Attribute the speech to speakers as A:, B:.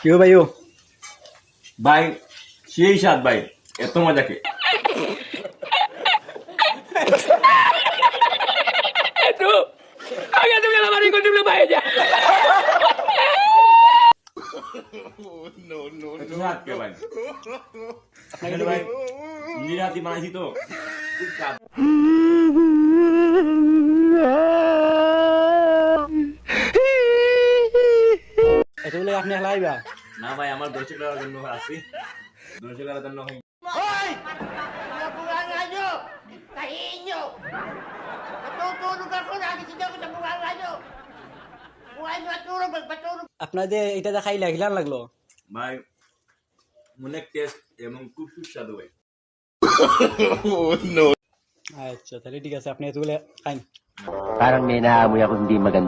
A: क्यों भाई हो
B: ভাই সেই স্বাদ ভাই, এত মজা কে।
C: तू आगे तुम हमारी को तुम लोग भाई जा
B: এত স্বাদ কে ভাই? আসলে ভাই নিজের হাতে বানাইছি তো, খুব স্বাদ।
A: ऐसे बोले आपने हलाइबा
B: না ভাই, আমার দর্শক করার জন্য আসি, দর্শক করার জন্য হয়।
D: Hoy! Nabuwala nyo! Kahiin nyo! Natutulog ako, nagising ako sa buwala nyo! Buhay nyo at tulog, magpatulog!
A: আপনাদের এটা যা খাইলা খিলান লাগলো
B: ভাই অনেক টেস্ট এবং খুব সুস্বাদু ভাই।
A: আচ্ছা তাহলে ঠিক আছে আপনি এতগুলো খাইন
E: Parang may naamoy ako hindi maganda.